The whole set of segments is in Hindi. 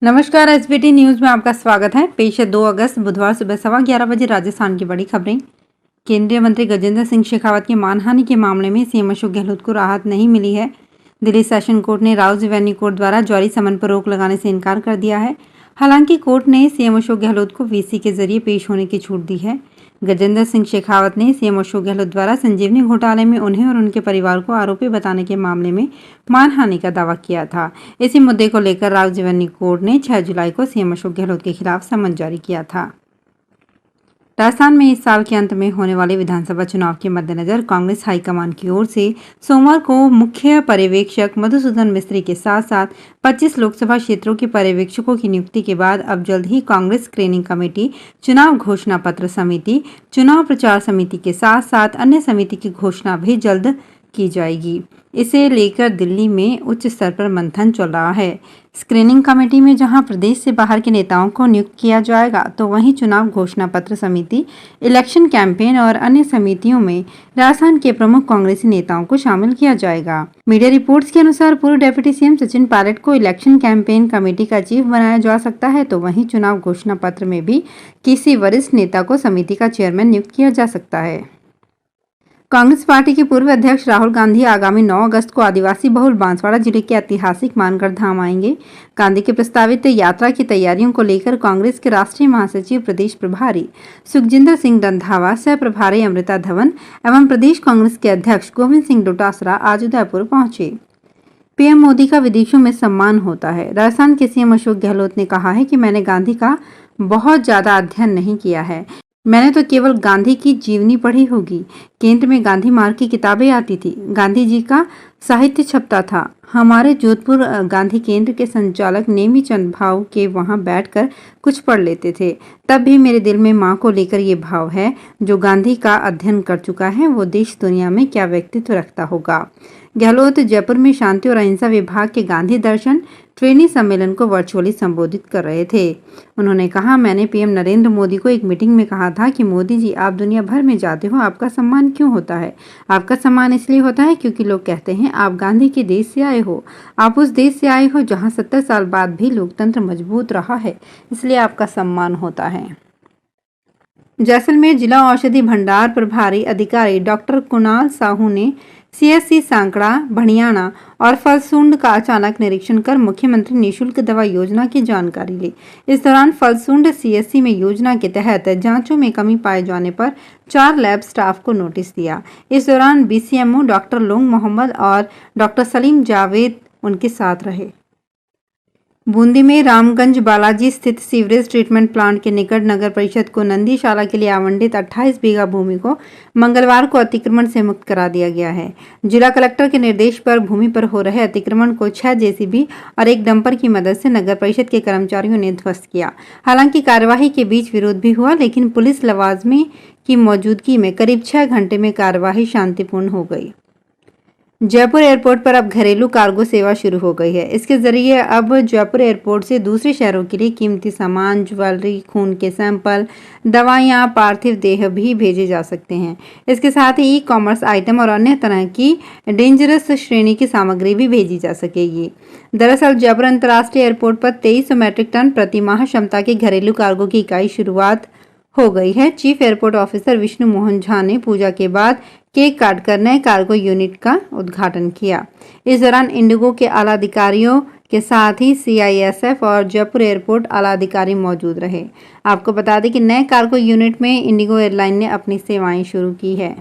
नमस्कार। एसबीटी न्यूज में आपका स्वागत है। पेश है 2 अगस्त बुधवार सुबह 11:15 बजे राजस्थान की बड़ी खबरें। केंद्रीय मंत्री गजेंद्र सिंह शेखावत की मानहानि के मामले में सीएम अशोक गहलोत को राहत नहीं मिली है। दिल्ली सेशन कोर्ट ने राउज रेवेन्यू कोर्ट द्वारा जारी समन पर रोक लगाने से इनकार कर दिया है। हालांकि कोर्ट ने सीएम अशोक गहलोत को वीसी के जरिए पेश होने की छूट दी है। गजेंद्र सिंह शेखावत ने सीएम अशोक गहलोत द्वारा संजीवनी घोटाले में उन्हें और उनके परिवार को आरोपी बताने के मामले में मानहानि का दावा किया था। इसी मुद्दे को लेकर राउज रेवेन्यू कोर्ट ने 6 जुलाई को सीएम अशोक गहलोत के खिलाफ समन जारी किया था। राजस्थान में इस साल के अंत में होने वाले विधानसभा चुनाव के मद्देनजर कांग्रेस हाईकमान की ओर से सोमवार को मुख्य पर्यवेक्षक मधुसूदन मिस्त्री के साथ साथ 25 लोकसभा क्षेत्रों के पर्यवेक्षकों की नियुक्ति के बाद अब जल्द ही कांग्रेस स्क्रीनिंग कमेटी, चुनाव घोषणा पत्र समिति, चुनाव प्रचार समिति के साथ साथ अन्य समिति की घोषणा भी जल्द की जाएगी। इसे लेकर दिल्ली में उच्च स्तर पर मंथन चल रहा है। स्क्रीनिंग कमेटी में जहां प्रदेश से बाहर के नेताओं को नियुक्त किया जाएगा, तो वहीं चुनाव घोषणा पत्र समिति, इलेक्शन कैंपेन और अन्य समितियों में राजस्थान के प्रमुख कांग्रेसी नेताओं को शामिल किया जाएगा। मीडिया रिपोर्ट्स के अनुसार पूर्व डिप्टी सीएम सचिन पायलट को इलेक्शन कैंपेन कमेटी का चीफ बनाया जा सकता है, तो वहीं चुनाव घोषणा पत्र में भी किसी वरिष्ठ नेता को समिति का चेयरमैन नियुक्त किया जा सकता है। कांग्रेस पार्टी के पूर्व अध्यक्ष राहुल गांधी आगामी 9 अगस्त को आदिवासी बहुल बांसवाड़ा जिले के ऐतिहासिक मानगढ़ धाम आएंगे। गांधी की प्रस्तावित यात्रा की तैयारियों को लेकर कांग्रेस के राष्ट्रीय महासचिव, प्रदेश प्रभारी सुखजिंदर सिंह रंधावा, सह प्रभारी अमृता धवन एवं प्रदेश कांग्रेस के अध्यक्ष गोविंद सिंह डोटासरा आज उदयपुर पहुंचे। पीएम मोदी का विदेशों में सम्मान होता है। राजस्थान के सीएम अशोक गहलोत ने कहा है कि मैंने गांधी का बहुत ज्यादा अध्ययन नहीं किया है, मैंने तो केवल गांधी की जीवनी पढ़ी होगी। केंद्र में गांधी मार्ग की किताबें आती थी, गांधी जी का साहित्य छपता था। हमारे जोधपुर गांधी केंद्र के संचालक नेमी चंद भाव के वहां बैठकर कुछ पढ़ लेते थे। तब भी मेरे दिल में मां को लेकर ये भाव है, जो गांधी का अध्ययन कर चुका है वो देश दुनिया में क्या व्यक्तित्व रखता होगा। गहलोत जयपुर में शांति और अहिंसा विभाग के गांधी दर्शन ट्रेनी सम्मेलन को वर्चुअली संबोधित कर रहे थे। उन्होंने कहा, मैंने पीएम नरेंद्र मोदी को एक मीटिंग में कहा था कि मोदी जी, आप दुनिया भर में जाते हो, आपका सम्मान क्यों होता है? आपका सम्मान इसलिए होता है क्योंकि लोग कहते हैं आप गांधी के देश से आए हो, आप उस देश से आए हो जहां 70 साल बाद भी लोकतंत्र मजबूत रहा है, इसलिए आपका सम्मान होता है। जैसलमेर जिला औषधि भंडार प्रभारी अधिकारी डॉक्टर कुणाल साहू ने सीएससी सांकड़ा, भणियाना और फलसूंड का अचानक निरीक्षण कर मुख्यमंत्री निःशुल्क दवा योजना की जानकारी ली। इस दौरान फलसूंड सीएससी में योजना के तहत जांचों में कमी पाए जाने पर 4 लैब स्टाफ को नोटिस दिया। इस दौरान बीसीएमओ डॉक्टर लोंग मोहम्मद और डॉक्टर सलीम जावेद उनके साथ रहे। बूंदी में रामगंज बालाजी स्थित सीवरेज ट्रीटमेंट प्लांट के निकट नगर परिषद को नंदीशाला के लिए आवंटित 28 बीघा भूमि को मंगलवार को अतिक्रमण से मुक्त करा दिया गया है। जिला कलेक्टर के निर्देश पर भूमि पर हो रहे अतिक्रमण को 6 जेसीबी और एक डंपर की मदद से नगर परिषद के कर्मचारियों ने ध्वस्त किया। हालांकि कार्यवाही के बीच विरोध भी हुआ, लेकिन पुलिस लवाजमे की मौजूदगी में करीब 6 घंटे में कार्यवाही शांतिपूर्ण हो गई। जयपुर एयरपोर्ट पर अब घरेलू कार्गो सेवा शुरू हो गई है। इसके जरिए अब जयपुर एयरपोर्ट से दूसरे शहरों के लिए कीमती सामान, ज्वेलरी, खून के सैंपल, दवाइयां, पार्थिव देह भी भेजे जा सकते हैं। इसके साथ ही ई-कॉमर्स आइटम और अन्य तरह की डेंजरस श्रेणी की सामग्री भी भेजी जा सकेगी। दरअसल जयपुर अंतर्राष्ट्रीय एयरपोर्ट पर 2300 मैट्रिक टन प्रति माह क्षमता की घरेलू कार्गो की इकाई शुरुआत हो गई है। Chief airport officer Vishnu Mohan Jha ने पूजा के बाद केक काटकर नए कार्गो यूनिट का उद्घाटन किया। इस दौरान इंडिगो के आला अधिकारियों के साथ ही सीआईएसएफ और जयपुर एयरपोर्ट आला अधिकारी मौजूद रहे। आपको बता दें कि नए कार्गो यूनिट में इंडिगो एयरलाइन ने अपनी सेवाएं शुरू की है।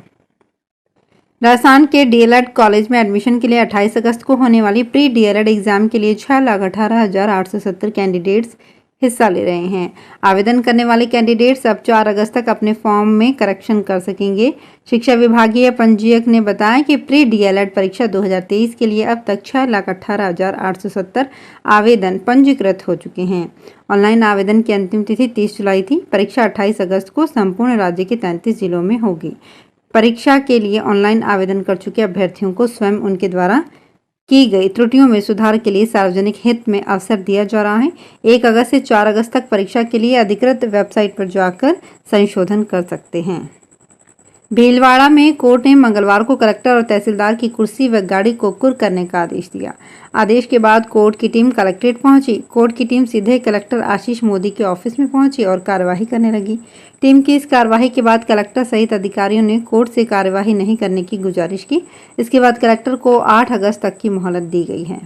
राजस्थान के डीएलएड कॉलेज में एडमिशन के लिए 28 अगस्त को होने वाली प्री डीएलएड एग्जाम के लिए 6,18,870 कैंडिडेट्स हिस्सा ले रहे हैं। आवेदन करने वाले कैंडिडेट्स अब 4 अगस्त तक अपने फॉर्म में करेक्शन कर सकेंगे। शिक्षा विभागीय पंजीयक ने बताया कि प्री डीएलएड परीक्षा 2023 के लिए अब तक 6,18,870 आवेदन पंजीकृत हो चुके हैं। ऑनलाइन आवेदन की अंतिम तिथि 30 जुलाई थी। परीक्षा 28 अगस्त को संपूर्ण राज्य के 33 जिलों में होगी। परीक्षा के लिए ऑनलाइन आवेदन कर चुके अभ्यर्थियों को स्वयं उनके द्वारा की गई त्रुटियों में सुधार के लिए सार्वजनिक हित में अवसर दिया जा रहा है। 1 अगस्त से 4 अगस्त तक परीक्षा के लिए अधिकृत वेबसाइट पर जाकर संशोधन कर सकते हैं। भीलवाड़ा में कोर्ट ने मंगलवार को कलेक्टर और तहसीलदार की कुर्सी व गाड़ी को कुर्क करने का आदेश दिया। आदेश के बाद कोर्ट की टीम कलेक्ट्रेट पहुंची। कोर्ट की टीम सीधे कलेक्टर आशीष मोदी के ऑफिस में पहुंची और कार्यवाही करने लगी। टीम की इस कार्यवाही के बाद कलेक्टर सहित अधिकारियों ने कोर्ट से कार्यवाही नहीं करने की गुजारिश की। इसके बाद कलेक्टर को 8 अगस्त तक की मोहलत दी गई है।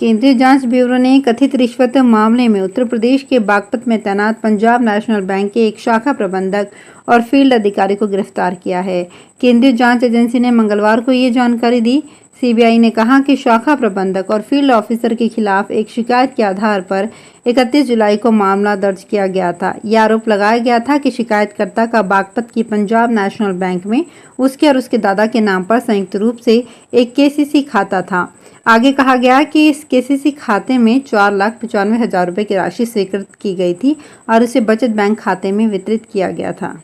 केंद्रीय जांच ब्यूरो ने कथित रिश्वत मामले में उत्तर प्रदेश के बागपत में तैनात पंजाब नेशनल बैंक के एक शाखा प्रबंधक और फील्ड अधिकारी को गिरफ्तार किया है। केंद्रीय जांच एजेंसी ने मंगलवार को ये जानकारी दी। सीबीआई ने कहा कि शाखा प्रबंधक और फील्ड ऑफिसर के खिलाफ एक शिकायत के आधार पर 31 जुलाई को मामला दर्ज किया गया था। यह आरोप लगाया गया था कि शिकायतकर्ता का बागपत की पंजाब नेशनल बैंक में उसके और उसके दादा के नाम पर संयुक्त रूप से एक केसीसी खाता था। आगे कहा गया कि इस केसीसी खाते में 4,95,000 रुपये की राशि स्वीकृत की गई थी और उसे बचत बैंक खाते में वितरित किया गया था।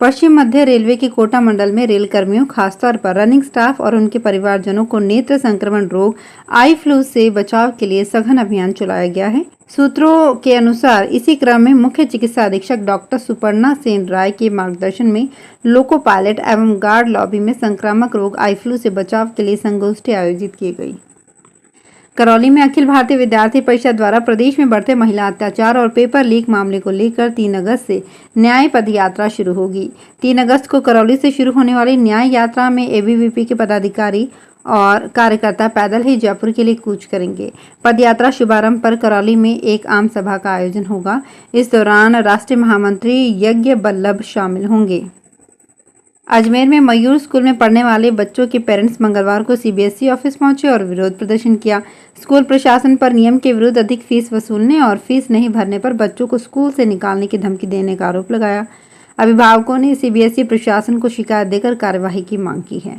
पश्चिम मध्य रेलवे के कोटा मंडल में रेल कर्मियों, खासतौर पर रनिंग स्टाफ और उनके परिवारजनों को नेत्र संक्रमण रोग आई फ्लू से बचाव के लिए सघन अभियान चलाया गया है। सूत्रों के अनुसार इसी क्रम में मुख्य चिकित्सा अधीक्षक डॉक्टर सुपर्णा सेन राय के मार्गदर्शन में लोको पायलट एवं गार्ड लॉबी में संक्रामक रोग आई फ्लू से बचाव के लिए संगोष्ठी आयोजित की गई। करौली में अखिल भारतीय विद्यार्थी परिषद द्वारा प्रदेश में बढ़ते महिला अत्याचार और पेपर लीक मामले को लेकर 3 अगस्त से न्याय पद यात्रा शुरू होगी। 3 अगस्त को करौली से शुरू होने वाली न्याय यात्रा में एबीवीपी के पदाधिकारी और कार्यकर्ता पैदल ही जयपुर के लिए कूच करेंगे। पदयात्रा शुभारंभ पर करौली में एक आम सभा का आयोजन होगा। इस दौरान राष्ट्रीय महामंत्री यज्ञ बल्लभ शामिल होंगे। अजमेर में मयूर स्कूल में पढ़ने वाले बच्चों के पेरेंट्स मंगलवार को सीबीएसई ऑफिस पहुंचे और विरोध प्रदर्शन किया। स्कूल प्रशासन पर नियम के विरुद्ध अधिक फीस वसूलने और फीस नहीं भरने पर बच्चों को स्कूल से निकालने की धमकी देने का आरोप लगाया। अभिभावकों ने सीबीएसई प्रशासन को शिकायत देकर कार्यवाही की मांग की है।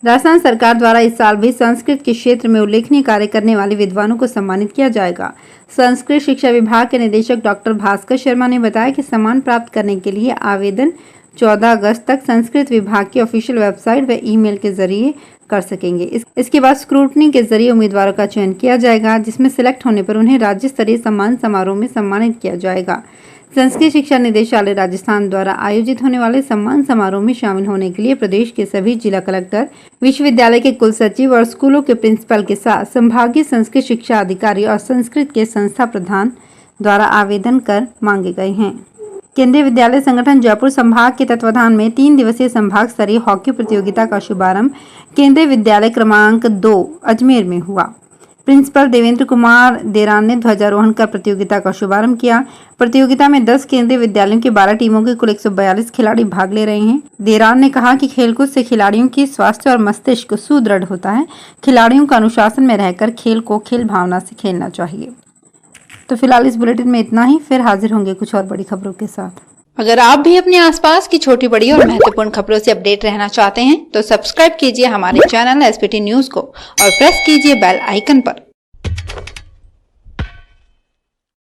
राजस्थान सरकार द्वारा इस साल भी संस्कृत के क्षेत्र में उल्लेखनीय कार्य करने वाले विद्वानों को सम्मानित किया जाएगा। संस्कृत शिक्षा विभाग के निदेशक डॉक्टर भास्कर शर्मा ने बताया कि सम्मान प्राप्त करने के लिए आवेदन 14 अगस्त तक संस्कृत विभाग की ऑफिशियल वेबसाइट व ईमेल के जरिए कर सकेंगे। इसके बाद स्क्रूटनी के जरिए उम्मीदवारों का चयन किया जाएगा, जिसमें सिलेक्ट होने पर उन्हें राज्य स्तरीय सम्मान समारोह में सम्मानित किया जाएगा। संस्कृत शिक्षा निदेशालय राजस्थान द्वारा आयोजित होने वाले सम्मान समारोह में शामिल होने के लिए प्रदेश के सभी जिला कलेक्टर, विश्वविद्यालय के कुलसचिव और स्कूलों के प्रिंसिपल के साथ संभागीय संस्कृत शिक्षा अधिकारी और संस्कृत के संस्था प्रधान द्वारा आवेदन कर मांगे गए हैं। केंद्रीय विद्यालय संगठन जयपुर संभाग के तत्वाधान में 3 दिवसीय संभाग स्तरीय हॉकी प्रतियोगिता का शुभारंभ केंद्रीय विद्यालय क्रमांक 2 अजमेर में हुआ। प्रिंसिपल देवेंद्र कुमार देरान ने ध्वजारोहण कर प्रतियोगिता का शुभारंभ किया। प्रतियोगिता में 10 केंद्रीय विद्यालयों की 12 टीमों के कुल 142 खिलाड़ी भाग ले रहे हैं। देरान ने कहा कि खेलकूद से खिलाड़ियों की स्वास्थ्य और मस्तिष्क सुदृढ़ होता है। खिलाड़ियों को अनुशासन में रहकर खेल को खेल भावना से खेलना चाहिए। तो फिलहाल इस बुलेटिन में इतना ही, फिर हाजिर होंगे कुछ और बड़ी खबरों के साथ। अगर आप भी अपने आसपास की छोटी बड़ी और महत्वपूर्ण खबरों से अपडेट रहना चाहते हैं तो सब्सक्राइब कीजिए हमारे चैनल एसपीटी न्यूज को और प्रेस कीजिए बेल आइकन पर।